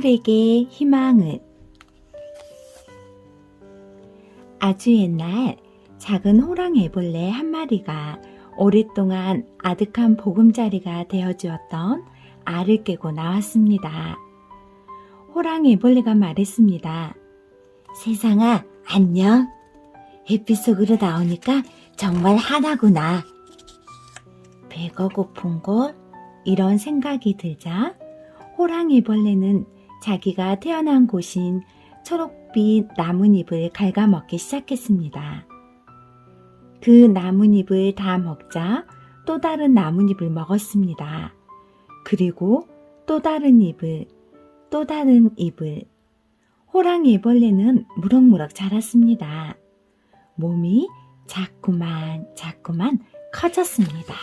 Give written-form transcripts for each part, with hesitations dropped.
동물에게 희망은. 아주 옛날 작은 호랑이벌레 한 마리가 오랫동안 아득한 보금자리가 되어주었던 알을 깨고 나왔습니다. 호랑이벌레가 말했습니다. 세상아, 안녕. 햇빛 속으로 나오니까 정말 하나구나. 배가 고픈걸? 이런 생각이 들자 호랑이벌레는 자기가 태어난 곳인 초록빛 나뭇잎을 갉아먹기 시작했습니다. 그 나뭇잎을 다 먹자 또 다른 나뭇잎을 먹었습니다. 그리고 또 다른 잎을, 또 다른 잎을. 호랑이벌레는 무럭무럭 자랐습니다. 몸이 자꾸만 커졌습니다.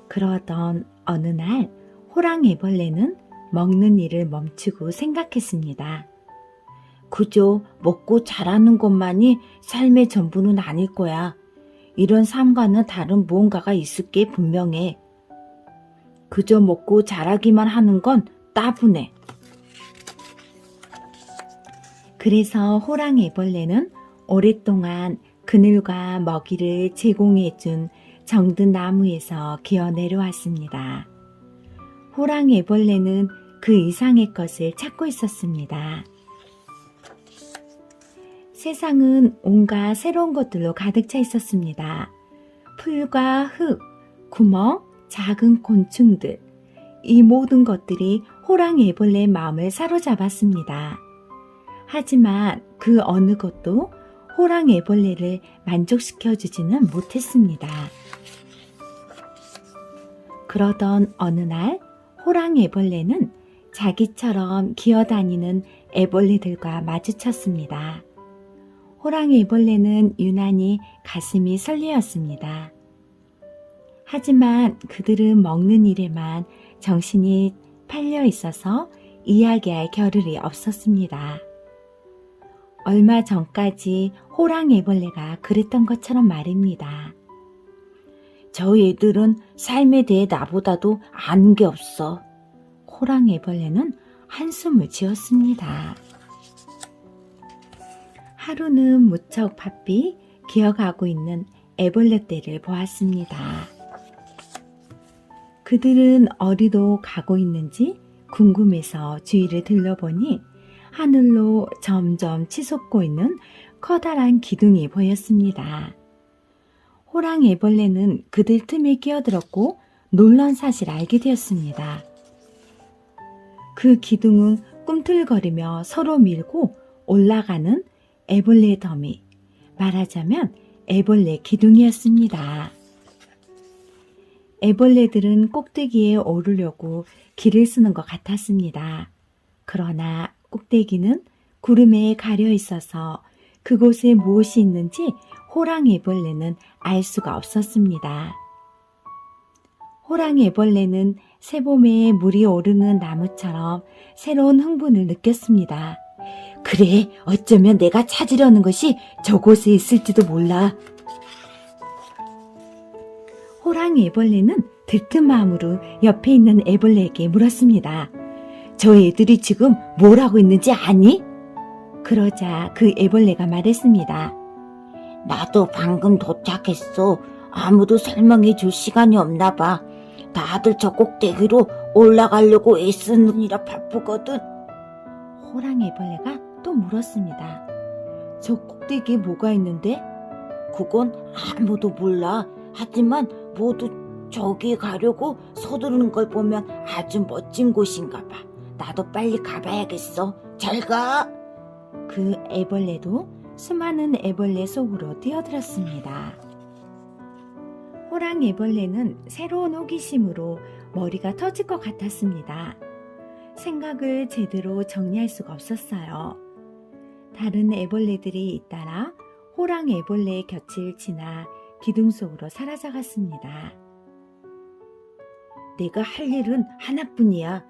그러던 어느 날 호랑이벌레는 먹는 일을 멈추고 생각했습니다. 그저 먹고 자라는 것만이 삶의 전부는 아닐 거야. 이런 삶과는 다른 무언가가 있을 게 분명해. 그저 먹고 자라기만 하는 건 따분해. 그래서 호랑이벌레는 오랫동안 그늘과 먹이를 제공해준 정든 나무에서 기어 내려왔습니다. 호랑이벌레는 그 이상의 것을 찾고 있었습니다. 세상은 온갖 새로운 것들로 가득 차 있었습니다. 풀과 흙, 구멍, 작은 곤충들, 이 모든 것들이 호랑이벌레의 마음을 사로잡았습니다. 하지만 그 어느 것도 호랑이벌레를 만족시켜주지는 못했습니다. 그러던 어느 날 호랑이벌레는 자기처럼 기어다니는 애벌레들과 마주쳤습니다. 호랑이벌레는 유난히 가슴이 설레었습니다. 하지만 그들은 먹는 일에만 정신이 팔려 있어서 이야기할 겨를이 없었습니다. 얼마 전까지 호랑이벌레가 그랬던 것처럼 말입니다. 저 애들은 삶에 대해 나보다도 아는 게 없어. 호랑이벌레는 한숨을 지었습니다. 하루는 무척 바삐 기어가고 있는 애벌레 떼를 보았습니다. 그들은 어디로 가고 있는지 궁금해서 주위를 둘러보니 하늘로 점점 치솟고 있는 커다란 기둥이 보였습니다. 호랑이벌레는 그들 틈에 끼어들었고 놀란 사실을 알게 되었습니다. 그 기둥은 꿈틀거리며 서로 밀고 올라가는 애벌레 더미, 말하자면 애벌레 기둥이었습니다. 애벌레들은 꼭대기에 오르려고 길을 쓰는 것 같았습니다. 그러나 꼭대기는 구름에 가려 있어서 그곳에 무엇이 있는지 호랑이벌레는 알 수가 없었습니다. 호랑이벌레는 새봄에 물이 오르는 나무처럼 새로운 흥분을 느꼈습니다. 그래, 어쩌면 내가 찾으려는 것이 저곳에 있을지도 몰라. 호랑이벌레는 들뜬 마음으로 옆에 있는 애벌레에게 물었습니다. 저 애들이 지금 뭘 하고 있는지 아니? 그러자 그 애벌레가 말했습니다. 나도 방금 도착했어. 아무도 설명해 줄 시간이 없나 봐. 다들 저 꼭대기로 올라가려고 애쓰느라 바쁘거든. 호랑이벌레가 또 물었습니다. 저 꼭대기에 뭐가 있는데? 그건 아무도 몰라. 하지만 모두 저기에 가려고 서두르는 걸 보면 아주 멋진 곳인가 봐. 나도 빨리 가봐야겠어. 잘 가. 그 애벌레도 수많은 애벌레 속으로 뛰어들었습니다. 호랑이벌레는 새로운 호기심으로 머리가 터질 것 같았습니다. 생각을 제대로 정리할 수가 없었어요. 다른 애벌레들이 잇따라 호랑이벌레의 곁을 지나 기둥 속으로 사라져갔습니다. 내가 할 일은 하나뿐이야.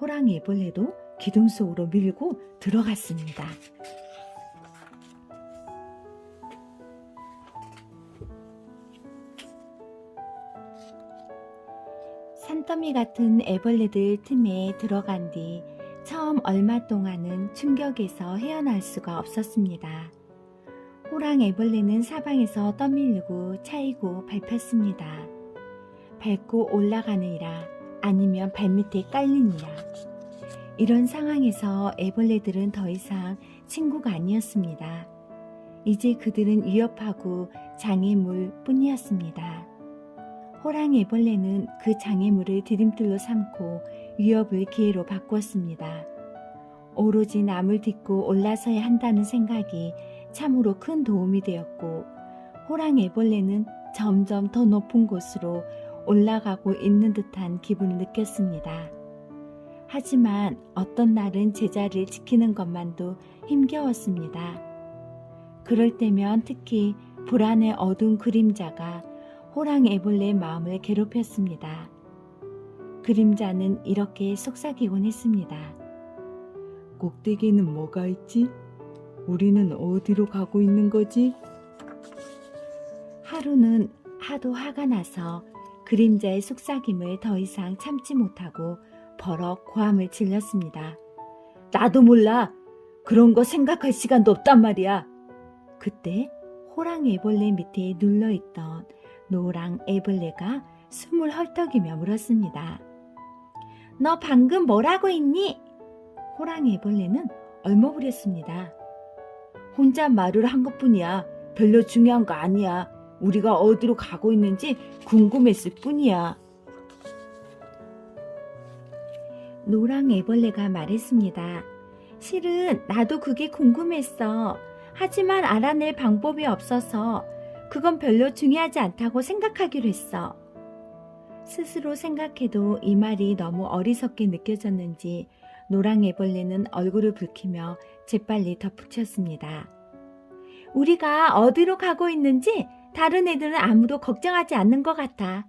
호랑이벌레도 기둥 속으로 밀고 들어갔습니다. 산더미 같은 애벌레들 틈에 들어간 뒤 처음 얼마 동안은 충격에서 헤어날 수가 없었습니다. 호랑 애벌레는 사방에서 떠밀리고 차이고 밟혔습니다. 밟고 올라가느니라 아니면 발밑에 깔리느니라. 이런 상황에서 애벌레들은 더 이상 친구가 아니었습니다. 이제 그들은 위협하고 장애물 뿐이었습니다. 호랑 애벌레는 그 장애물을 디딤돌로 삼고 위협을 기회로 바꾸었습니다. 오로지 남을 딛고 올라서야 한다는 생각이 참으로 큰 도움이 되었고 호랑 애벌레는 점점 더 높은 곳으로 올라가고 있는 듯한 기분을 느꼈습니다. 하지만 어떤 날은 제자리를 지키는 것만도 힘겨웠습니다. 그럴 때면 특히 불안의 어두운 그림자가 호랑 애벌레의 마음을 괴롭혔습니다. 그림자는 이렇게 속삭이곤 했습니다. 꼭대기에는 뭐가 있지? 우리는 어디로 가고 있는 거지? 하루는 하도 화가 나서 그림자의 속삭임을 더 이상 참지 못하고 버럭 고함을 질렀습니다. 나도 몰라. 그런 거 생각할 시간도 없단 말이야. 그때 호랑 애벌레 밑에 눌러있던 노랑 애벌레가 숨을 헐떡이며 물었습니다. 너 방금 뭐라고 했니? 호랑 애벌레는 얼머무렸습니다. 혼자 말을 한 것뿐이야. 별로 중요한 거 아니야. 우리가 어디로 가고 있는지 궁금했을 뿐이야. 노랑 애벌레가 말했습니다. 실은 나도 그게 궁금했어. 하지만 알아낼 방법이 없어서 그건 별로 중요하지 않다고 생각하기로 했어. 스스로 생각해도 이 말이 너무 어리석게 느껴졌는지 노랑 애벌레는 얼굴을 붉히며 재빨리 덧붙였습니다. 우리가 어디로 가고 있는지 다른 애들은 아무도 걱정하지 않는 것 같아.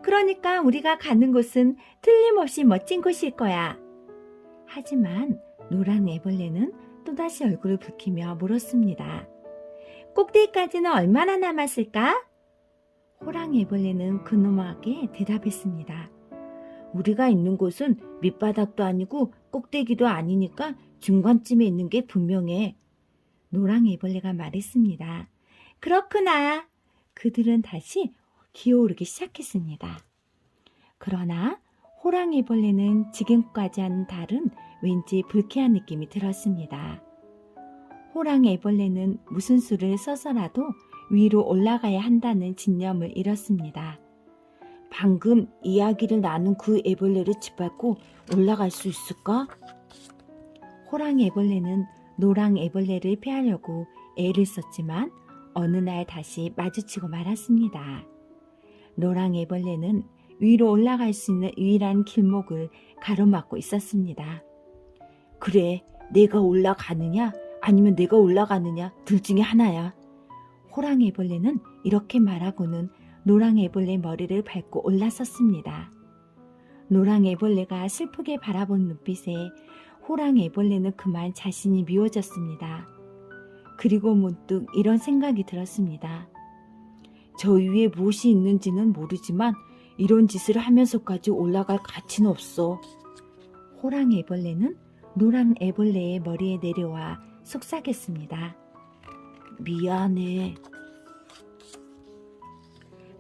그러니까 우리가 가는 곳은 틀림없이 멋진 곳일 거야. 하지만 노랑 애벌레는 또다시 얼굴을 붉히며 물었습니다. 꼭대기까지는 얼마나 남았을까? 호랑 애벌레는 근엄하게 대답했습니다. 우리가 있는 곳은 밑바닥도 아니고 꼭대기도 아니니까 중간쯤에 있는 게 분명해. 노랑 애벌레가 말했습니다. 그렇구나. 그들은 다시 기어오르기 시작했습니다. 그러나 호랑 애벌레는 지금까지와는 다른 왠지 불쾌한 느낌이 들었습니다. 호랑 애벌레는 무슨 수를 써서라도 위로 올라가야 한다는 진념을 잃었습니다. 방금 이야기를 나눈 그 애벌레를 짓밟고 올라갈 수 있을까? 호랑 애벌레는 노랑 애벌레를 피하려고 애를 썼지만 어느 날 다시 마주치고 말았습니다. 노랑 애벌레는 위로 올라갈 수 있는 유일한 길목을 가로막고 있었습니다. 그래, 내가 올라가느냐 아니면 내가 올라가느냐 둘 중에 하나야. 호랑 애벌레는 이렇게 말하고는 노랑 애벌레 머리를 밟고 올라섰습니다. 노랑 애벌레가 슬프게 바라본 눈빛에 호랑 애벌레는 그만 자신이 미워졌습니다. 그리고 문득 이런 생각이 들었습니다. 저 위에 무엇이 있는지는 모르지만 이런 짓을 하면서까지 올라갈 가치는 없어. 호랑 애벌레는 노랑 애벌레의 머리에 내려와 속삭였습니다. 미안해.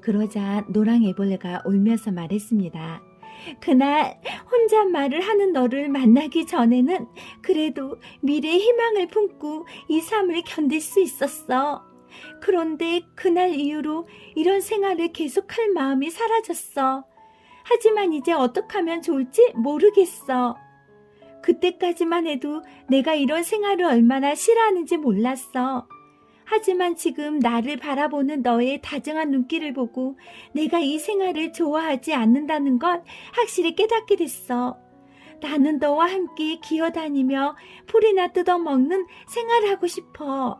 그러자 노랑 애벌레가 울면서 말했습니다. 그날 혼자 말을 하는 너를 만나기 전에는 그래도 미래의 희망을 품고 이 삶을 견딜 수 있었어. 그런데 그날 이후로 이런 생활을 계속할 마음이 사라졌어. 하지만 이제 어떻게 하면 좋을지 모르겠어. 그때까지만 해도 내가 이런 생활을 얼마나 싫어하는지 몰랐어. 하지만 지금 나를 바라보는 너의 다정한 눈길을 보고 내가 이 생활을 좋아하지 않는다는 건 확실히 깨닫게 됐어. 나는 너와 함께 기어다니며 풀이나 뜯어먹는 생활을 하고 싶어.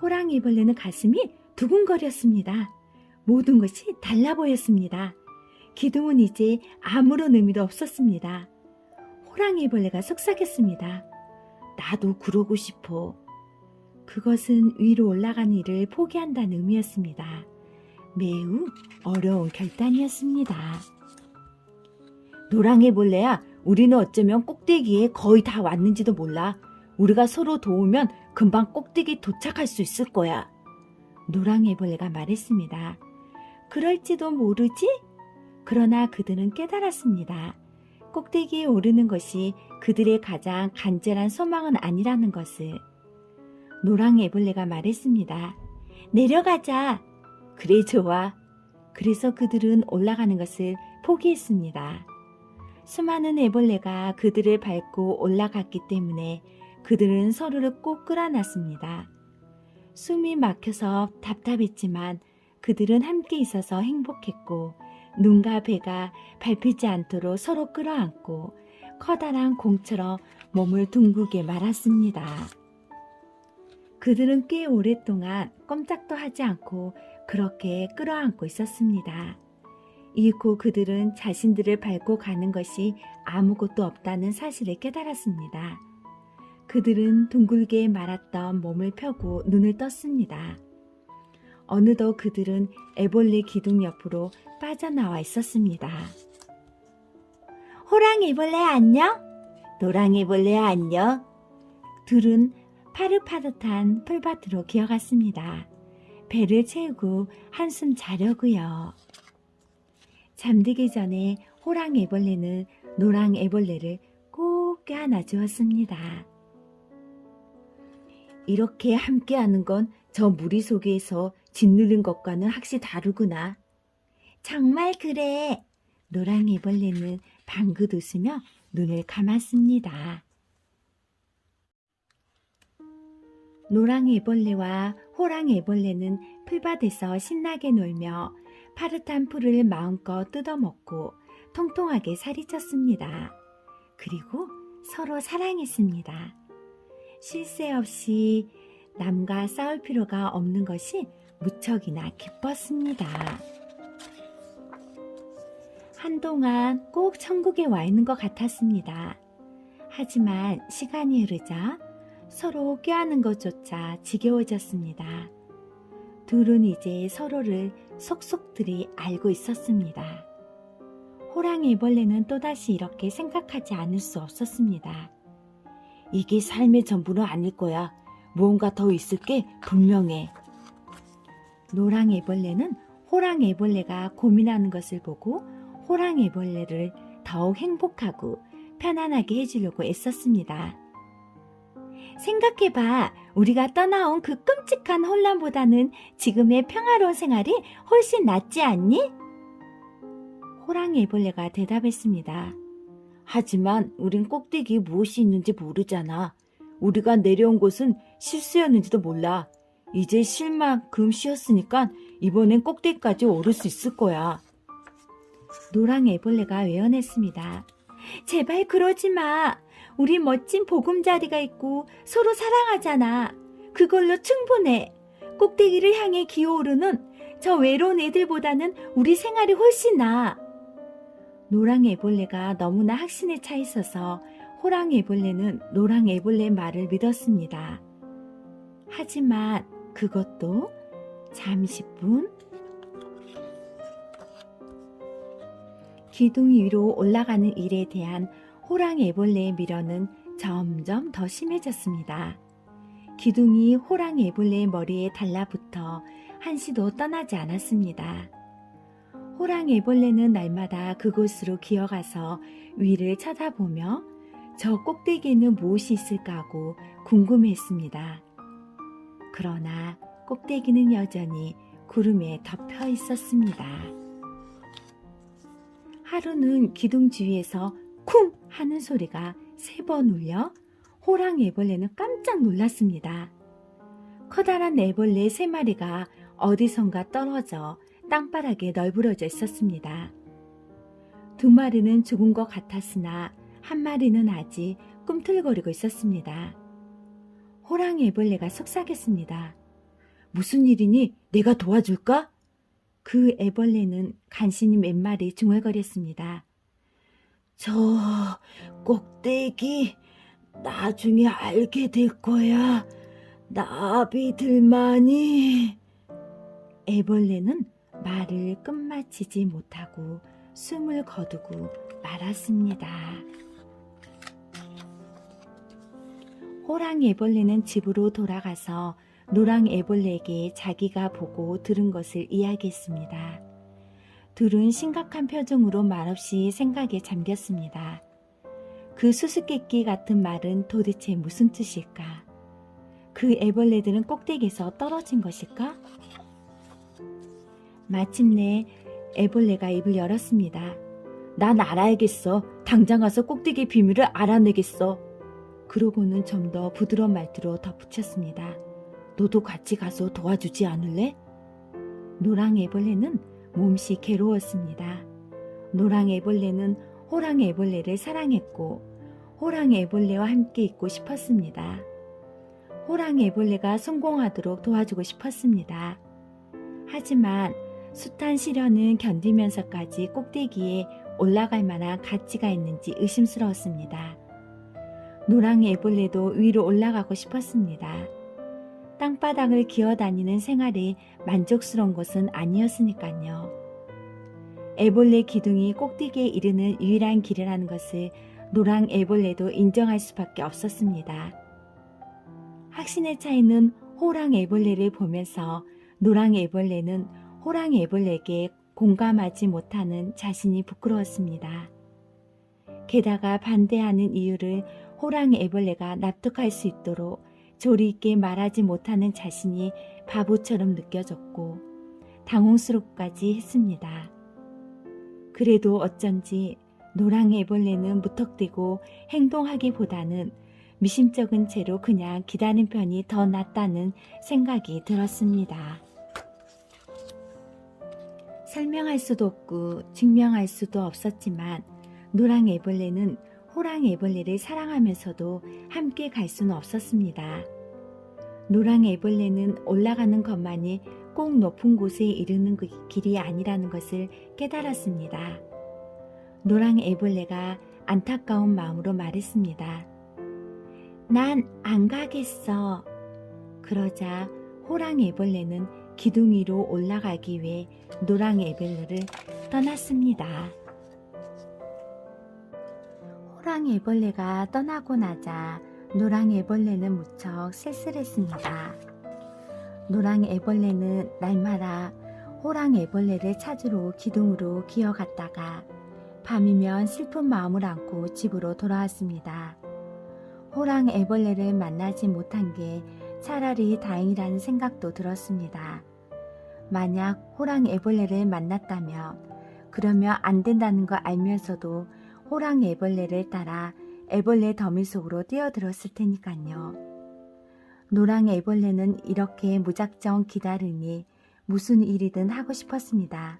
호랑 애벌레는 가슴이 두근거렸습니다. 모든 것이 달라 보였습니다. 기둥은 이제 아무런 의미도 없었습니다. 호랑 애벌레가 속삭였습니다. 나도 그러고 싶어. 그것은 위로 올라가는 일을 포기한다는 의미였습니다. 매우 어려운 결단이었습니다. 노랑애벌레야, 우리는 어쩌면 꼭대기에 거의 다 왔는지도 몰라. 우리가 서로 도우면 금방 꼭대기 도착할 수 있을 거야. 노랑애벌레가 말했습니다. 그럴지도 모르지? 그러나 그들은 깨달았습니다. 꼭대기에 오르는 것이 그들의 가장 간절한 소망은 아니라는 것을. 노랑애벌레가 말했습니다. 내려가자. 그래, 좋아. 그래서 그들은 올라가는 것을 포기했습니다. 수많은 애벌레가 그들을 밟고 올라갔기 때문에 그들은 서로를 꼭 끌어안았습니다. 숨이 막혀서 답답했지만 그들은 함께 있어서 행복했고 눈과 배가 밟히지 않도록 서로 끌어안고 커다란 공처럼 몸을 둥그게 말았습니다. 그들은 꽤 오랫동안 꼼짝도 하지 않고 그렇게 끌어안고 있었습니다. 이윽고 그들은 자신들을 밟고 가는 것이 아무것도 없다는 사실을 깨달았습니다. 그들은 둥글게 말았던 몸을 펴고 눈을 떴습니다. 어느덧 그들은 애벌레 기둥 옆으로 빠져나와 있었습니다. 호랑이벌레 안녕? 노랑이벌레 안녕? 둘은 파릇파릇한 풀밭으로 기어갔습니다. 배를 채우고 한숨 자려고요. 잠들기 전에 호랑이벌레는 노랑애벌레를 꼭 껴안아 주었습니다. 이렇게 함께하는 건 저 무리 속에서 짓누른 것과는 확실히 다르구나. 정말 그래. 노랑애벌레는 방긋 웃으며 눈을 감았습니다. 노랑애벌레와 호랑이애벌레는 풀밭에서 신나게 놀며 파릇한 풀을 마음껏 뜯어먹고 통통하게 살이 쪘습니다. 그리고 서로 사랑했습니다. 쉴 새 없이 남과 싸울 필요가 없는 것이 무척이나 기뻤습니다. 한동안 꼭 천국에 와 있는 것 같았습니다. 하지만 시간이 흐르자 서로 껴안는 것조차 지겨워졌습니다. 둘은 이제 서로를 속속들이 알고 있었습니다. 호랑이애벌레는 또다시 이렇게 생각하지 않을 수 없었습니다. 이게 삶의 전부는 아닐 거야. 무언가 더 있을 게 분명해. 노랑애벌레는 호랑이애벌레가 고민하는 것을 보고 호랑이애벌레를 더욱 행복하고 편안하게 해주려고 애썼습니다. 생각해봐. 우리가 떠나온 그 끔찍한 혼란보다는 지금의 평화로운 생활이 훨씬 낫지 않니? 호랑이애벌레가 대답했습니다. 하지만 우린 꼭대기에 무엇이 있는지 모르잖아. 우리가 내려온 곳은 실수였는지도 몰라. 이제 쉴 만큼 쉬었으니까 이번엔 꼭대기까지 오를 수 있을 거야. 노랑애벌레가 외연했습니다. 제발 그러지 마. 우리 멋진 보금자리가 있고 서로 사랑하잖아. 그걸로 충분해. 꼭대기를 향해 기어오르는 저 외로운 애들보다는 우리 생활이 훨씬 나아. 노랑애벌레가 너무나 확신에 차 있어서 호랑이애벌레는 노랑애벌레의 말을 믿었습니다. 하지만 그것도 잠시뿐. 기둥 위로 올라가는 일에 대한 호랑이애벌레의 미련은 점점 더 심해졌습니다. 기둥이 호랑이애벌레의 머리에 달라붙어 한시도 떠나지 않았습니다. 호랑이애벌레는 날마다 그곳으로 기어가서 위를 쳐다보며 저 꼭대기에는 무엇이 있을까 하고 궁금해했습니다. 그러나 꼭대기는 여전히 구름에 덮여 있었습니다. 하루는 기둥 주위에서 쿵 하는 소리가 3번 울려 호랑이애벌레는 깜짝 놀랐습니다. 커다란 애벌레 3마리가 어디선가 떨어져 땅바닥에 널브러져 있었습니다. 2마리는 죽은 것 같았으나 1마리는 아직 꿈틀거리고 있었습니다. 호랑이애벌레가 속삭였습니다. 무슨 일이니? 내가 도와줄까? 그 애벌레는 간신히 몇 마리 중얼거렸습니다. 저 꼭대기 나중에 알게 될 거야. 나비들만이. 애벌레는 말을 끝마치지 못하고 숨을 거두고 말았습니다. 호랑 애벌레는 집으로 돌아가서 노랑 애벌레에게 자기가 보고 들은 것을 이야기했습니다. 둘은 심각한 표정으로 말없이 생각에 잠겼습니다. 그 수수께끼 같은 말은 도대체 무슨 뜻일까? 그 애벌레들은 꼭대기에서 떨어진 것일까? 마침내 애벌레가 입을 열었습니다. 난 알아야겠어. 당장 가서 꼭대기의 비밀을 알아내겠어. 그러고는 좀 더 부드러운 말투로 덧붙였습니다. 너도 같이 가서 도와주지 않을래? 노랑 애벌레는 몹시 괴로웠습니다. 노랑 애벌레는 호랑 애벌레를 사랑했고 호랑 애벌레와 함께 있고 싶었습니다. 호랑 애벌레가 성공하도록 도와주고 싶었습니다. 하지만 숱한 시련은 견디면서까지 꼭대기에 올라갈 만한 가치가 있는지 의심스러웠습니다. 노랑 애벌레도 위로 올라가고 싶었습니다. 땅바닥을 기어다니는 생활이 만족스러운 것은 아니었으니까요. 애벌레 기둥이 꼭대기에 이르는 유일한 길이라는 것을 노랑 애벌레도 인정할 수밖에 없었습니다. 확신에 차 있는 호랑 애벌레를 보면서 노랑 애벌레는 호랑 애벌레에게 공감하지 못하는 자신이 부끄러웠습니다. 게다가 반대하는 이유를 호랑 애벌레가 납득할 수 있도록 조리 있게 말하지 못하는 자신이 바보처럼 느껴졌고 당혹스럽기까지 했습니다. 그래도 어쩐지 노랑 애벌레는 무턱대고 행동하기보다는 미심쩍은 채로 그냥 기다리는 편이 더 낫다는 생각이 들었습니다. 설명할 수도 없고 증명할 수도 없었지만 노랑 애벌레는 호랑 애벌레를 사랑하면서도 함께 갈 수는 없었습니다. 노랑 애벌레는 올라가는 것만이 꼭 높은 곳에 이르는 길이 아니라는 것을 깨달았습니다. 노랑 애벌레가 안타까운 마음으로 말했습니다. 난 안 가겠어. 그러자 호랑 애벌레는 기둥 위로 올라가기 위해 노랑 애벌레를 떠났습니다. 호랑 애벌레가 떠나고 나자 노랑 애벌레는 무척 쓸쓸했습니다. 노랑 애벌레는 날마다 호랑 애벌레를 찾으러 기둥으로 기어갔다가 밤이면 슬픈 마음을 안고 집으로 돌아왔습니다. 호랑 애벌레를 만나지 못한 게 차라리 다행이라는 생각도 들었습니다. 만약 호랑 애벌레를 만났다면 그러면 안 된다는 걸 알면서도 호랑 애벌레를 따라 애벌레 더미 속으로 뛰어들었을 테니까요. 노랑 애벌레는 이렇게 무작정 기다리니 무슨 일이든 하고 싶었습니다.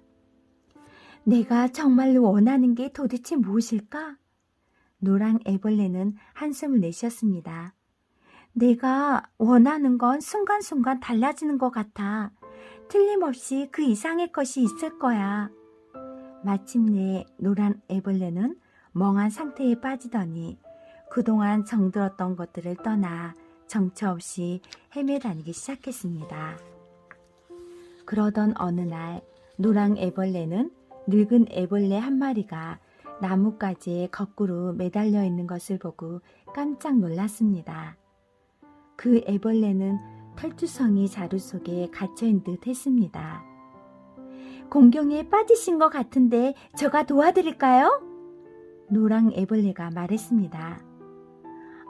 내가 정말로 원하는 게 도대체 무엇일까? 노랑 애벌레는 한숨을 내쉬었습니다. 내가 원하는 건 순간순간 달라지는 것 같아. 틀림없이 그 이상의 것이 있을 거야. 마침내 노란 애벌레는 멍한 상태에 빠지더니 그동안 정들었던 것들을 떠나 정처 없이 헤매다니기 시작했습니다. 그러던 어느 날 노랑 애벌레는 늙은 애벌레 한 마리가 나뭇가지에 거꾸로 매달려 있는 것을 보고 깜짝 놀랐습니다. 그 애벌레는 털투성이 자루 속에 갇혀있는 듯 했습니다. 공경에 빠지신 것 같은데 제가 도와드릴까요? 노랑 애벌레가 말했습니다.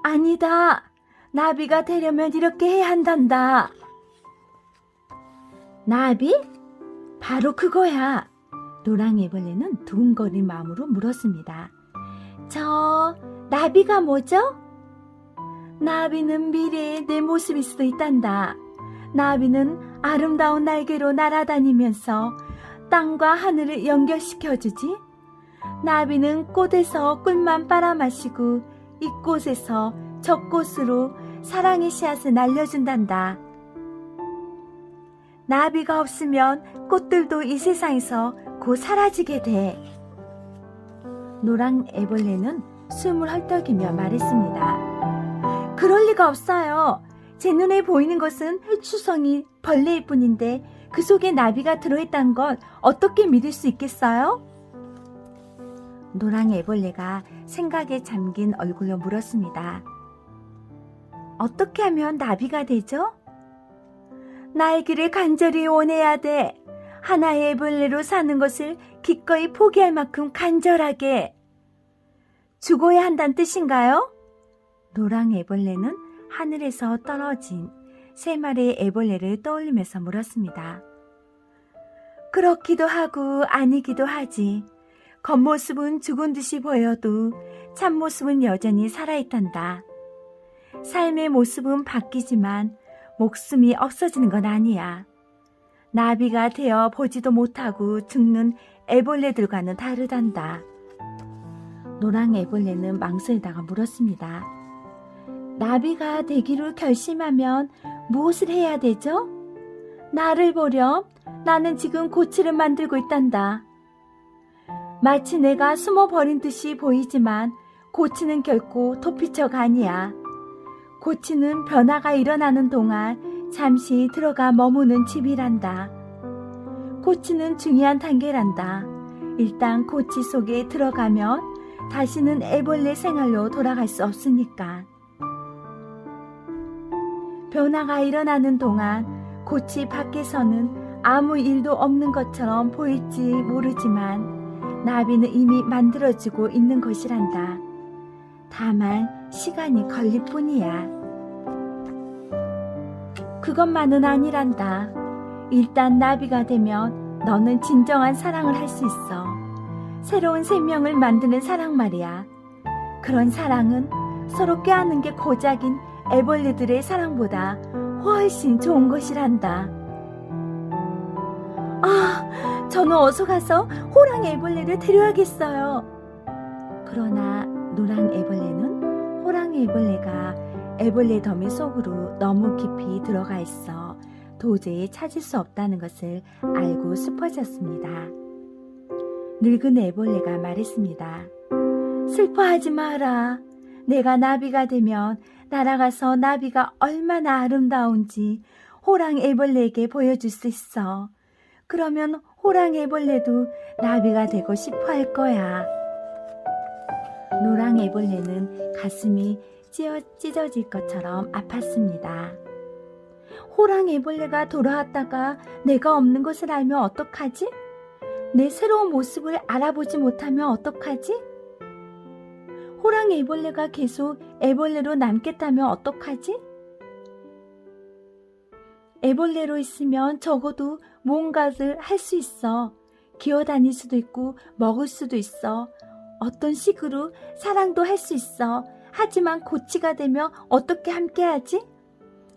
아니다. 나비가 되려면 이렇게 해야 한단다. 나비? 바로 그거야. 노랑 애벌레는 두근거린 마음으로 물었습니다. 저 나비가 뭐죠? 나비는 미래의 내 모습일 수도 있단다. 나비는 아름다운 날개로 날아다니면서 땅과 하늘을 연결시켜주지. 나비는 꽃에서 꿀만 빨아마시고 이 꽃에서 저 꽃으로 사랑의 씨앗을 날려준단다. 나비가 없으면 꽃들도 이 세상에서 곧 사라지게 돼. 노랑 애벌레는 숨을 헐떡이며 말했습니다. 그럴 리가 없어요. 제 눈에 보이는 것은 헬추성이 벌레일 뿐인데 그 속에 나비가 들어있다는 걸 어떻게 믿을 수 있겠어요? 노랑 애벌레가 생각에 잠긴 얼굴로 물었습니다. 어떻게 하면 나비가 되죠? 날기를 간절히 원해야 돼. 하나의 애벌레로 사는 것을 기꺼이 포기할 만큼 간절하게. 죽어야 한다는 뜻인가요? 노랑 애벌레는 하늘에서 떨어진 3마리의 애벌레를 떠올리면서 물었습니다. 그렇기도 하고 아니기도 하지. 겉모습은 죽은 듯이 보여도 참모습은 여전히 살아있단다. 삶의 모습은 바뀌지만 목숨이 없어지는 건 아니야. 나비가 되어 보지도 못하고 죽는 애벌레들과는 다르단다. 노랑 애벌레는 망설이다가 물었습니다. 나비가 되기로 결심하면 무엇을 해야 되죠? 나를 보렴. 나는 지금 고치를 만들고 있단다. 마치 내가 숨어버린 듯이 보이지만 고치는 결코 도피처가 아니야. 고치는 변화가 일어나는 동안 잠시 들어가 머무는 집이란다. 고치는 중요한 단계란다. 일단 고치 속에 들어가면 다시는 애벌레 생활로 돌아갈 수 없으니까. 변화가 일어나는 동안 고치 밖에서는 아무 일도 없는 것처럼 보일지 모르지만 나비는 이미 만들어지고 있는 것이란다. 다만 시간이 걸릴 뿐이야. 그것만은 아니란다. 일단 나비가 되면 너는 진정한 사랑을 할 수 있어. 새로운 생명을 만드는 사랑 말이야. 그런 사랑은 서로 껴안는 게 고작인 애벌레들의 사랑보다 훨씬 좋은 것이란다. 아, 저는 어서 가서 호랑 애벌레를 데려야겠어요. 그러나 노랑 애벌레는 호랑 애벌레가 애벌레 더미 속으로 너무 깊이 들어가 있어 도저히 찾을 수 없다는 것을 알고 슬퍼졌습니다. 늙은 애벌레가 말했습니다. 슬퍼하지 마라. 내가 나비가 되면 날아가서 나비가 얼마나 아름다운지 호랑 애벌레에게 보여줄 수 있어. 그러면 호랑 애벌레도 나비가 되고 싶어 할 거야. 노랑 애벌레는 가슴이 찢어질 것처럼 아팠습니다. 호랑 애벌레가 돌아왔다가 내가 없는 것을 알면 어떡하지? 내 새로운 모습을 알아보지 못하면 어떡하지? 호랑 애벌레가 계속 애벌레로 남겠다면 어떡하지? 애벌레로 있으면 적어도 무언가를 할 수 있어. 기어다닐 수도 있고 먹을 수도 있어. 어떤 식으로 사랑도 할 수 있어. 하지만 고치가 되면 어떻게 함께하지?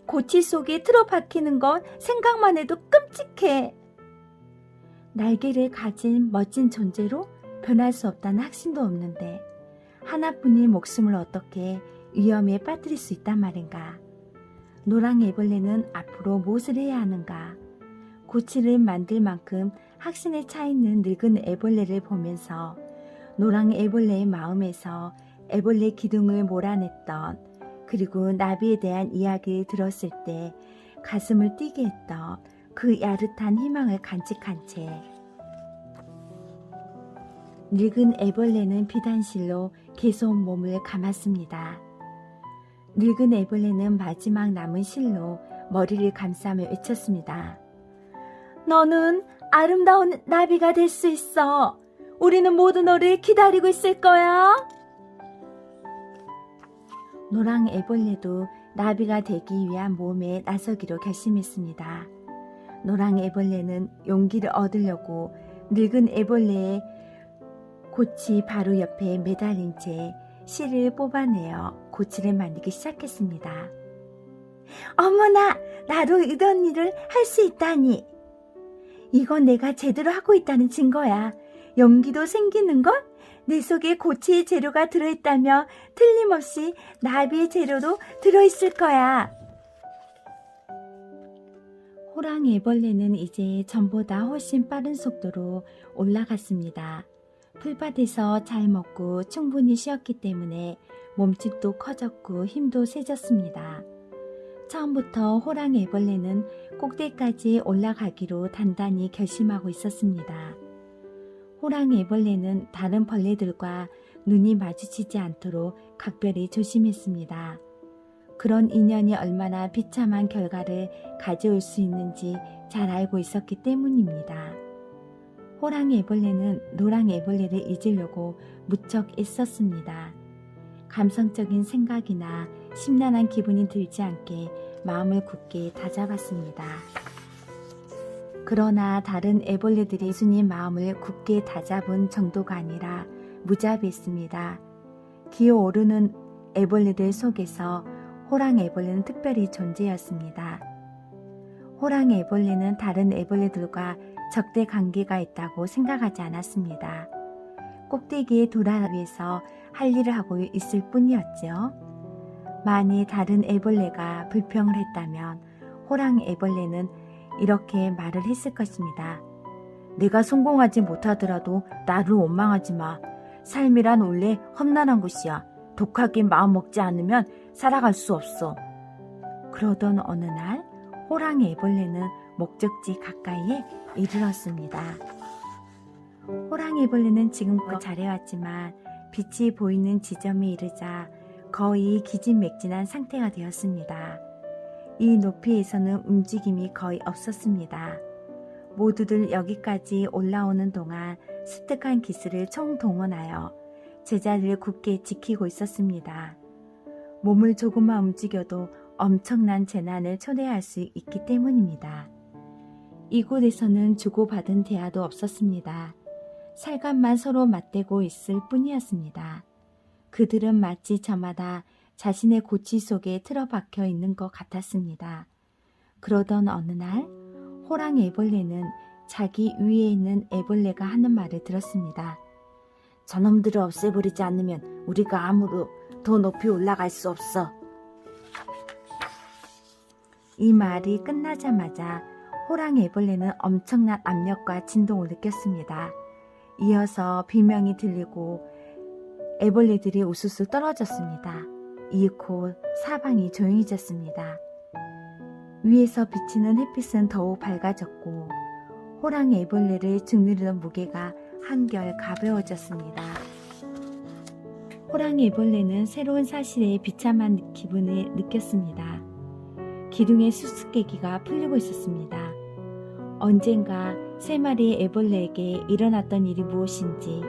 고치 속에 틀어박히는 건 생각만 해도 끔찍해. 날개를 가진 멋진 존재로 변할 수 없다는 확신도 없는데 하나뿐인 목숨을 어떻게 위험에 빠뜨릴 수 있단 말인가. 노랑 애벌레는 앞으로 무엇을 해야 하는가. 고치를 만들 만큼 확신에 차 있는 늙은 애벌레를 보면서 노랑 애벌레의 마음에서 애벌레 기둥을 몰아냈던, 그리고 나비에 대한 이야기를 들었을 때 가슴을 뛰게 했던 그 야릇한 희망을 간직한 채 늙은 애벌레는 비단실로 계속 몸을 감았습니다. 늙은 애벌레는 마지막 남은 실로 머리를 감싸며 외쳤습니다. 너는 아름다운 나비가 될 수 있어. 우리는 모두 너를 기다리고 있을 거야. 노랑 애벌레도 나비가 되기 위한 모험에 나서기로 결심했습니다. 노랑 애벌레는 용기를 얻으려고 늙은 애벌레의 고치 바로 옆에 매달린 채 실을 뽑아내어 고치를 만들기 시작했습니다. 어머나, 나도 이런 일을 할 수 있다니. 이건 내가 제대로 하고 있다는 증거야. 용기도 생기는걸? 내 속에 고치의 재료가 들어있다며 틀림없이 나비의 재료도 들어있을 거야. 호랑 애벌레는 이제 전보다 훨씬 빠른 속도로 올라갔습니다. 풀밭에서 잘 먹고 충분히 쉬었기 때문에 몸집도 커졌고 힘도 세졌습니다. 처음부터 호랑 애벌레는 꼭대기까지 올라가기로 단단히 결심하고 있었습니다. 호랑 애벌레는 다른 벌레들과 눈이 마주치지 않도록 각별히 조심했습니다. 그런 인연이 얼마나 비참한 결과를 가져올 수 있는지 잘 알고 있었기 때문입니다. 호랑 애벌레는 노랑 애벌레를 잊으려고 무척 애썼습니다. 감성적인 생각이나 심란한 기분이 들지 않게 마음을 굳게 다잡았습니다. 그러나 다른 애벌레들이 순이 마음을 굳게 다잡은 정도가 아니라 무자비했습니다. 기어오르는 애벌레들 속에서 호랑 애벌레는 특별히 존재였습니다. 호랑 애벌레는 다른 애벌레들과 적대 관계가 있다고 생각하지 않았습니다. 꼭대기에 돌아 위해서 할 일을 하고 있을 뿐이었죠. 만일 다른 애벌레가 불평을 했다면 호랑 애벌레는 이렇게 말을 했을 것입니다. 내가 성공하지 못하더라도 나를 원망하지 마. 삶이란 원래 험난한 것이야. 독하게 마음 먹지 않으면 살아갈 수 없어. 그러던 어느 날 호랑 애벌레는 목적지 가까이에 이르렀습니다. 호랑 애벌레는 지금껏 잘해왔지만 빛이 보이는 지점에 이르자 거의 기진맥진한 상태가 되었습니다. 이 높이에서는 움직임이 거의 없었습니다. 모두들 여기까지 올라오는 동안 습득한 기술을 총동원하여 제자리를 굳게 지키고 있었습니다. 몸을 조금만 움직여도 엄청난 재난을 초래할 수 있기 때문입니다. 이곳에서는 주고받은 대화도 없었습니다. 살갑만 서로 맞대고 있을 뿐이었습니다. 그들은 마치 저마다 자신의 고치 속에 틀어박혀 있는 것 같았습니다. 그러던 어느 날 호랑 애벌레는 자기 위에 있는 애벌레가 하는 말을 들었습니다. 저놈들을 없애버리지 않으면 우리가 아무로 더 높이 올라갈 수 없어. 이 말이 끝나자마자 호랑 애벌레는 엄청난 압력과 진동을 느꼈습니다. 이어서 비명이 들리고 애벌레들이 우수수 떨어졌습니다. 이윽고 사방이 조용해졌습니다. 위에서 비치는 햇빛은 더욱 밝아졌고 호랑 애벌레를 짓누르던 무게가 한결 가벼워졌습니다. 호랑 애벌레는 새로운 사실에 비참한 기분을 느꼈습니다. 기둥의 수수께끼가 풀리고 있었습니다. 언젠가 세 마리의 애벌레에게 일어났던 일이 무엇인지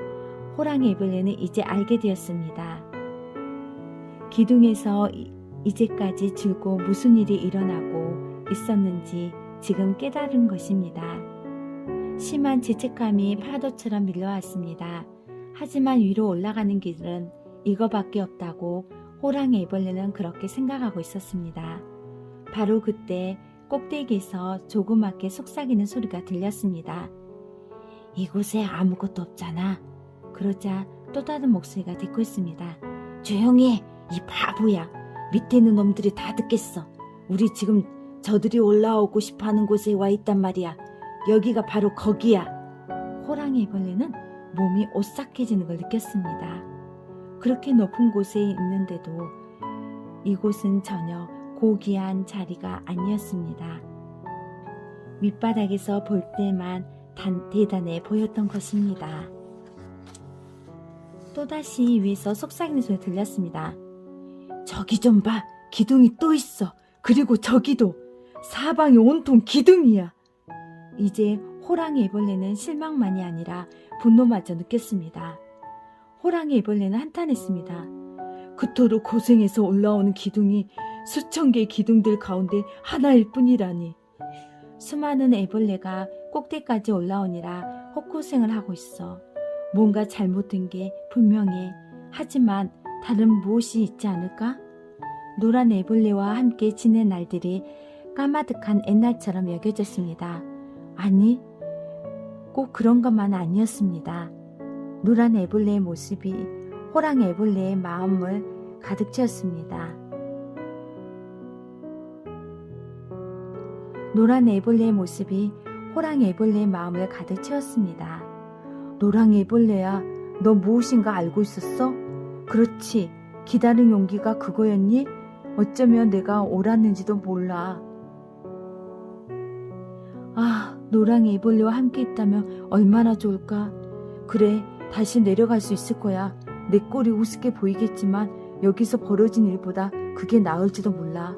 호랑 애벌레는 이제 알게 되었습니다. 기둥에서 이제까지 줄곧 무슨 일이 일어나고 있었는지 지금 깨달은 것입니다. 심한 죄책감이 파도처럼 밀려왔습니다. 하지만 위로 올라가는 길은 이거밖에 없다고 호랑 애벌레는 그렇게 생각하고 있었습니다. 바로 그때 꼭대기에서 조그맣게 속삭이는 소리가 들렸습니다. 이곳에 아무것도 없잖아. 그러자 또 다른 목소리가 대꾸했습니다. 조용히 해, 이 바보야. 밑에 있는 놈들이 다 듣겠어. 우리 지금 저들이 올라오고 싶어하는 곳에 와 있단 말이야. 여기가 바로 거기야. 호랑 애벌레는 몸이 오싹해지는 걸 느꼈습니다. 그렇게 높은 곳에 있는데도 이곳은 전혀 고귀한 자리가 아니었습니다. 밑바닥에서 볼 때만 대단해 보였던 것입니다. 또다시 위에서 속삭이는 소리 들렸습니다. 저기 좀 봐. 기둥이 또 있어. 그리고 저기도. 사방이 온통 기둥이야. 이제 호랑 애벌레는 실망만이 아니라 분노마저 느꼈습니다. 호랑 애벌레는 한탄했습니다. 그토록 고생해서 올라오는 기둥이 수천 개의 기둥들 가운데 하나일 뿐이라니. 수많은 애벌레가 꼭대기까지 올라오니라 헛고생을 하고 있어. 뭔가 잘못된 게 분명해. 하지만 다른 무엇이 있지 않을까? 노란 애벌레와 함께 지낸 날들이 까마득한 옛날처럼 여겨졌습니다. 아니, 꼭 그런 것만 아니었습니다. 노란 애벌레의 모습이 호랑 애벌레의 마음을 가득 채웠습니다. 노란 애벌레의 모습이 호랑 애벌레의 마음을 가득 채웠습니다. 노랑 애벌레야, 너 무엇인가 알고 있었어? 그렇지, 기다린 용기가 그거였니? 어쩌면 내가 옳았는지도 몰라. 아, 노랑 애벌레와 함께 있다면 얼마나 좋을까? 그래, 다시 내려갈 수 있을 거야. 내 꼴이 우습게 보이겠지만 여기서 벌어진 일보다 그게 나을지도 몰라.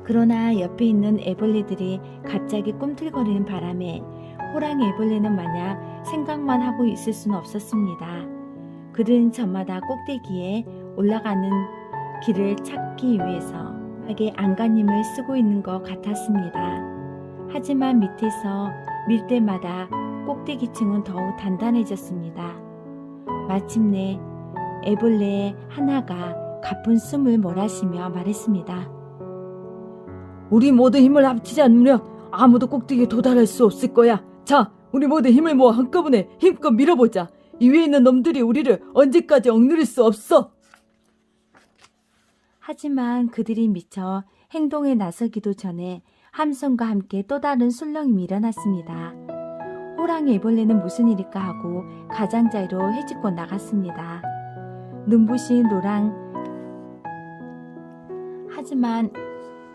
그러나 옆에 있는 애벌레들이 갑자기 꿈틀거리는 바람에 호랑이 애벌레는 마냥 생각만 하고 있을 수는 없었습니다. 그들은 저마다 꼭대기에 올라가는 길을 찾기 위해서 하게 안간힘을 쓰고 있는 것 같았습니다. 하지만 밑에서 밀 때마다 꼭대기층은 더욱 단단해졌습니다. 마침내 애벌레 하나가 가쁜 숨을 몰아쉬며 말했습니다. 우리 모두 힘을 합치지 않으면 아무도 꼭대기에 도달할 수 없을 거야. 자, 우리 모두 힘을 모아 한꺼번에 힘껏 밀어보자. 이 위에 있는 놈들이 우리를 언제까지 억누를 수 없어. 하지만 그들이 미처 행동에 나서기도 전에 함성과 함께 또 다른 술렁임이 일어났습니다. 호랑이 애벌레는 무슨 일일까 하고 가장자리로 헤집고 나갔습니다. 눈부신 하지만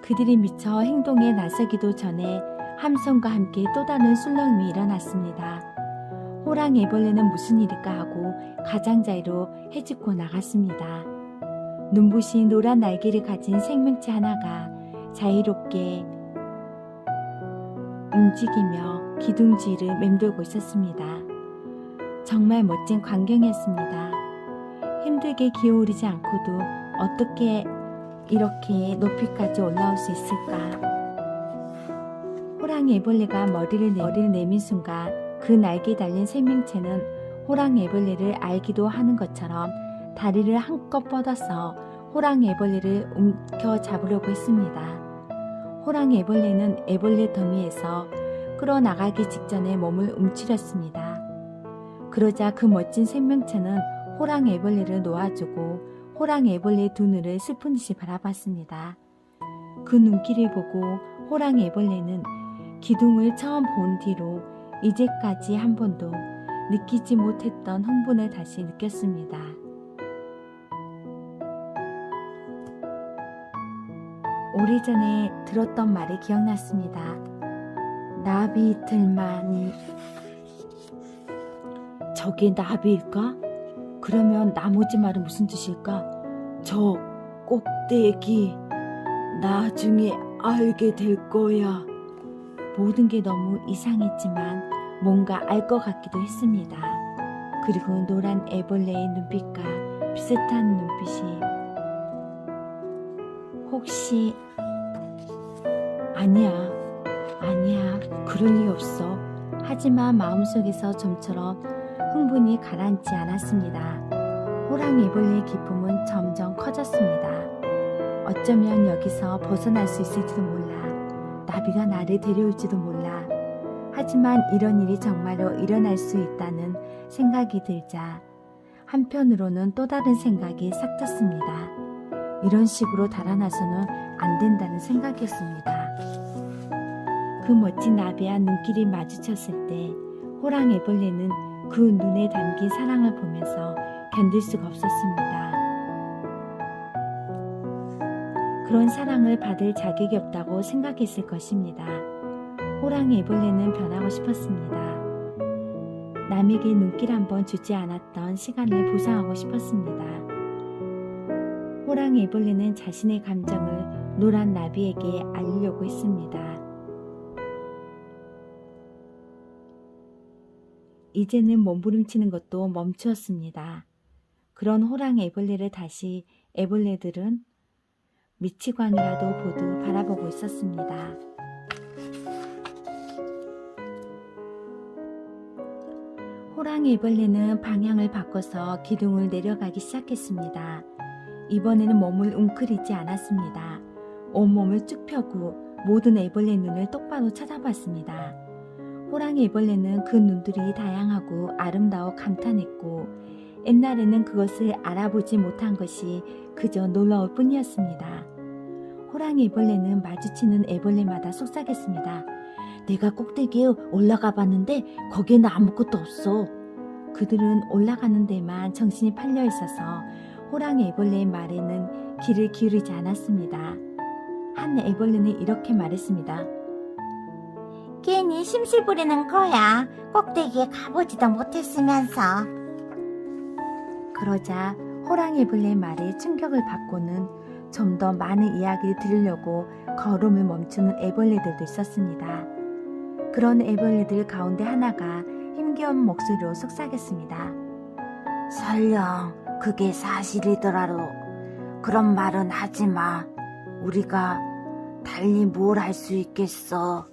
그들이 미처 행동에 나서기도 전에 함성과 함께 또 다른 술렁임이 일어났습니다. 호랑이 애벌레는 무슨 일일까 하고 가장자리로 헤집고 나갔습니다. 눈부신 노란 날개를 가진 생명체 하나가 자유롭게 움직이며 기둥지를 맴돌고 있었습니다. 정말 멋진 광경이었습니다. 힘들게 기어오르지 않고도 어떻게 이렇게 높이까지 올라올 수 있을까? 호랑이 애벌레가 머리를 내민 순간 그 날개에 달린 생명체는 호랑이 애벌레를 알기도 하는 것처럼 다리를 한껏 뻗어서 호랑이 애벌레를 움켜잡으려고 했습니다. 호랑이 애벌레는 애벌레 더미에서 끌어나가기 직전에 몸을 움츠렸습니다. 그러자 그 멋진 생명체는 호랑이 애벌레를 놓아주고 호랑이 애벌레의 두 눈을 슬픈 듯이 바라봤습니다. 그 눈길을 보고 호랑이 애벌레는 기둥을 처음 본 뒤로 이제까지 한 번도 느끼지 못했던 흥분을 다시 느꼈습니다. 오래전에 들었던 말이 기억났습니다. 나비 이틀만이. 저게 나비일까? 그러면 나머지 말은 무슨 뜻일까? 저 꼭대기 나중에 알게 될 거야. 모든 게 너무 이상했지만 뭔가 알 것 같기도 했습니다. 그리고 노란 애벌레의 눈빛과 비슷한 눈빛이 혹시 아니야 그럴 리 없어. 하지만 마음속에서 좀처럼 흥분이 가라앉지 않았습니다. 호랑이 애벌레의 기쁨은 점점 커졌습니다. 어쩌면 여기서 벗어날 수 있을지도 몰라. 나비가 나를 데려올지도 몰라. 하지만 이런 일이 정말로 일어날 수 있다는 생각이 들자 한편으로는 또 다른 생각이 싹 텄습니다. 이런 식으로 달아나서는 안 된다는 생각이었습니다. 그 멋진 나비와 눈길이 마주쳤을 때 호랑이 애벌레는 그 눈에 담긴 사랑을 보면서 견딜 수가 없었습니다. 그런 사랑을 받을 자격이 없다고 생각했을 것입니다. 호랑이 애벌레는 변하고 싶었습니다. 남에게 눈길 한번 주지 않았던 시간을 보상하고 싶었습니다. 호랑이 애벌레는 자신의 감정을 노란 나비에게 알리려고 했습니다. 이제는 몸부림치는 것도 멈추었습니다. 그런 호랑이 애벌레를 다시 애벌레들은 미치광이라도 보듯 바라보고 있었습니다. 호랑이 애벌레는 방향을 바꿔서 기둥을 내려가기 시작했습니다. 이번에는 몸을 웅크리지 않았습니다. 온몸을 쭉 펴고 모든 애벌레 눈을 똑바로 찾아봤습니다. 호랑이 애벌레는 그 눈들이 다양하고 아름다워 감탄했고 옛날에는 그것을 알아보지 못한 것이 그저 놀라울 뿐이었습니다. 호랑이 애벌레는 마주치는 애벌레마다 속삭였습니다. 내가 꼭대기에 올라가 봤는데 거기에는 아무것도 없어. 그들은 올라가는 데만 정신이 팔려 있어서 호랑이 애벌레의 말에는 귀를 기울이지 않았습니다. 한 애벌레는 이렇게 말했습니다. 괜히 심술 부리는 거야. 꼭대기에 가보지도 못했으면서. 그러자 호랑이 애벌레의 말에 충격을 받고는 좀 더 많은 이야기를 들으려고 걸음을 멈추는 애벌레들도 있었습니다. 그런 애벌레들 가운데 하나가 힘겨운 목소리로 속삭였습니다. 설령 그게 사실이더라도 그런 말은 하지 마. 우리가 달리 뭘 할 수 있겠어.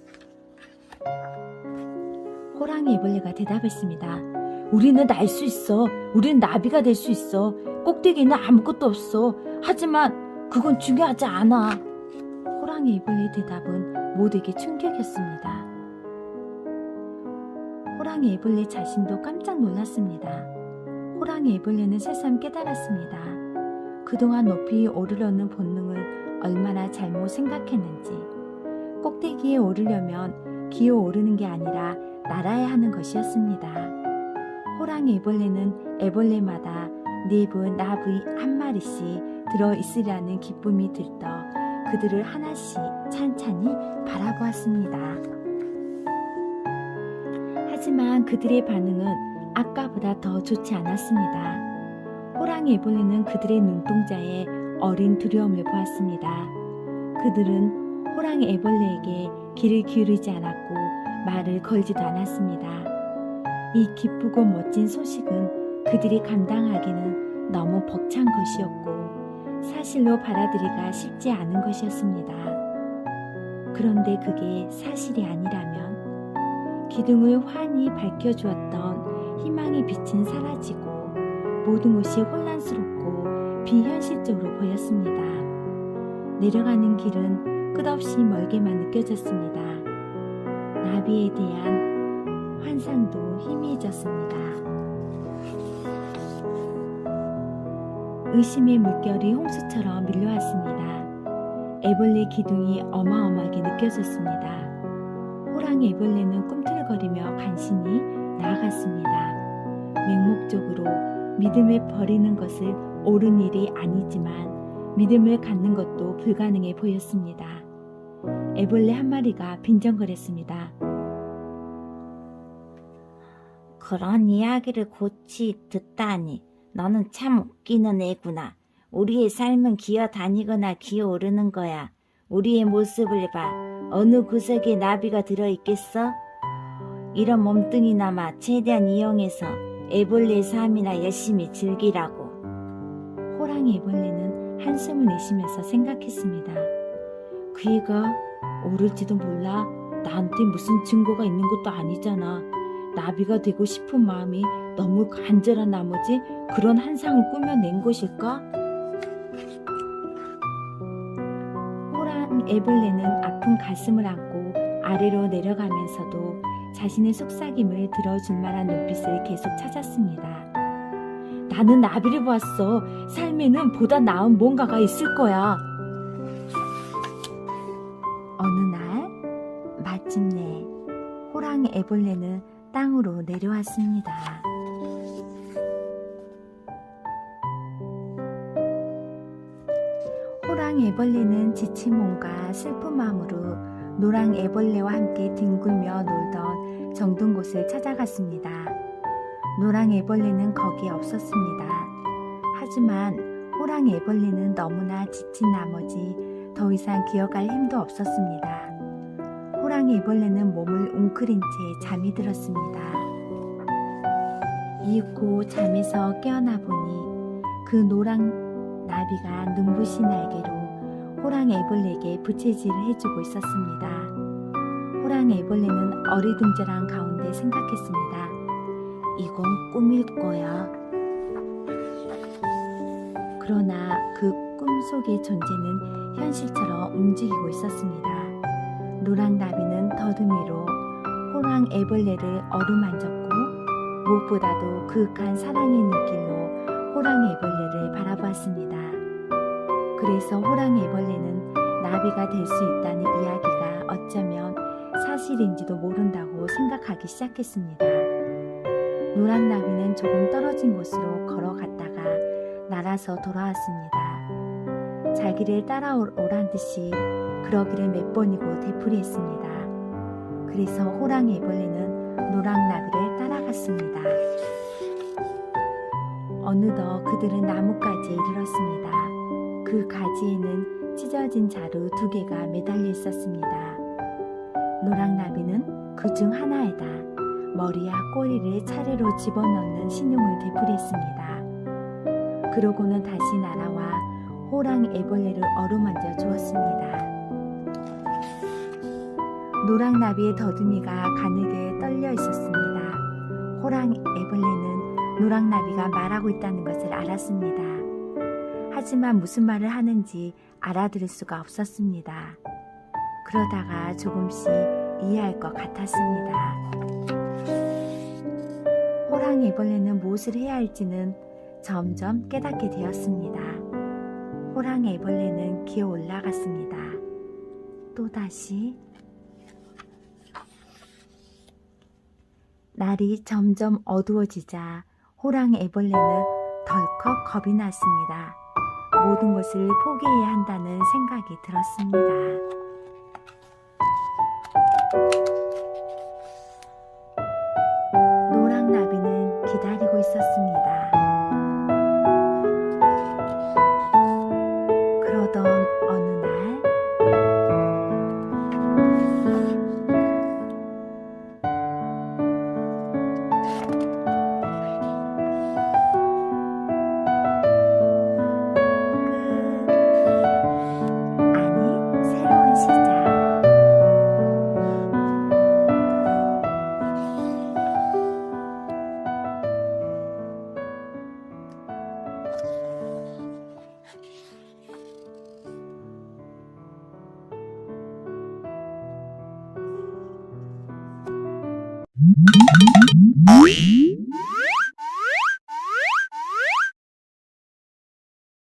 호랑이 애벌레가 대답했습니다. 우리는 날 수 있어. 우리는 나비가 될 수 있어. 꼭대기에는 아무것도 없어. 하지만 그건 중요하지 않아. 호랑이 애벌레의 대답은 모두에게 충격이었습니다. 호랑이 애벌레 자신도 깜짝 놀랐습니다. 호랑이 애벌레는 새삼 깨달았습니다. 그동안 높이 오르려는 본능을 얼마나 잘못 생각했는지. 꼭대기에 오르려면 기어오르는 게 아니라 날아야 하는 것이었습니다. 호랑이 애벌레는 애벌레마다 네브, 나비 한 마리씩 들어있으리라는 기쁨이 들떠 그들을 하나씩 찬찬히 바라보았습니다. 하지만 그들의 반응은 아까보다 더 좋지 않았습니다. 호랑이 애벌레는 그들의 눈동자에 어린 두려움을 보았습니다. 그들은 호랑이 애벌레에게 귀를 기울이지 않았고 말을 걸지도 않았습니다. 이 기쁘고 멋진 소식은 그들이 감당하기는 너무 벅찬 것이었고 사실로 받아들이기가 쉽지 않은 것이었습니다. 그런데 그게 사실이 아니라면 기둥을 환히 밝혀주었던 희망의 빛은 사라지고 모든 것이 혼란스럽고 비현실적으로 보였습니다. 내려가는 길은 끝없이 멀게만 느껴졌습니다. 나비에 대한 환상도 희미해졌습니다. 의심의 물결이 홍수처럼 밀려왔습니다. 애벌레 기둥이 어마어마하게 느껴졌습니다. 호랑이 애벌레는 꿈틀거리며 간신히 나아갔습니다. 맹목적으로 믿음을 버리는 것을 옳은 일이 아니지만 믿음을 갖는 것도 불가능해 보였습니다. 애벌레 한 마리가 빈정거렸습니다. 그런 이야기를 고치 듣다니 너는 참 웃기는 애구나. 우리의 삶은 기어다니거나 기어오르는 거야. 우리의 모습을 봐. 어느 구석에 나비가 들어있겠어? 이런 몸뚱이나마 최대한 이용해서 애벌레의 삶이나 열심히 즐기라고. 호랑이 애벌레는 한숨을 내쉬면서 생각했습니다. 그이가 오를지도 몰라. 나한테 무슨 증거가 있는 것도 아니잖아. 나비가 되고 싶은 마음이 너무 간절한 나머지 그런 한상을 꾸며낸 것일까? 호랑이 애벌레는 아픈 가슴을 안고 아래로 내려가면서도 자신의 속삭임을 들어줄 만한 눈빛을 계속 찾았습니다. 나는 나비를 보았어. 삶에는 보다 나은 뭔가가 있을 거야. 어느 날 마침내 호랑이 애벌레는 땅으로 내려왔습니다. 호랑이 애벌레는 지친 몸과 슬픈 마음으로 노랑 애벌레와 함께 뒹굴며 놀던 정든 곳을 찾아갔습니다. 노랑 애벌레는 거기에 없었습니다. 하지만 호랑이 애벌레는 너무나 지친 나머지 더 이상 기어갈 힘도 없었습니다. 호랑이 애벌레는 몸을 웅크린 채 잠이 들었습니다. 이윽고 잠에서 깨어나 보니 그 노랑 나비가 눈부신 날개로 호랑이 애벌레에게 부채질을 해주고 있었습니다. 호랑이 애벌레는 어리둥절한 가운데 생각했습니다. 이건 꿈일 거야. 그러나 그 꿈속의 존재는 현실처럼 움직이고 있었습니다. 노랑 나비는 더듬이로 호랑 애벌레를 어루만졌고 무엇보다도 그윽한 사랑의 눈길로 호랑 애벌레를 바라보았습니다. 그래서 호랑 애벌레는 나비가 될 수 있다는 이야기가 어쩌면 사실인지도 모른다고 생각하기 시작했습니다. 노랑 나비는 조금 떨어진 곳으로 걸어갔다가 날아서 돌아왔습니다. 자기를 따라오란 듯이 그러기를 몇 번이고 되풀이했습니다. 그래서 호랑이 애벌레는 노랑나비를 따라갔습니다. 어느덧 그들은 나뭇가지에 이르렀습니다. 그 가지에는 찢어진 자루 2개가 매달려 있었습니다. 노랑나비는 그 중 하나에다 머리와 꼬리를 차례로 집어넣는 신용을 되풀이했습니다. 그러고는 다시 날아와 호랑이 애벌레를 어루만져 주었습니다. 노랑나비의 더듬이가 가늘게 떨려 있었습니다. 호랑이 애벌레는 노랑나비가 말하고 있다는 것을 알았습니다. 하지만 무슨 말을 하는지 알아들을 수가 없었습니다. 그러다가 조금씩 이해할 것 같았습니다. 호랑이 애벌레는 무엇을 해야 할지는 점점 깨닫게 되었습니다. 호랑이 애벌레는 기어 올라갔습니다. 또다시 날이 점점 어두워지자 호랑이 애벌레는 덜컥 겁이 났습니다. 모든 것을 포기해야 한다는 생각이 들었습니다. 노랑나비는 기다리고 있었습니다. 그러던 어느 날 아니, 새로운 시작. Bye.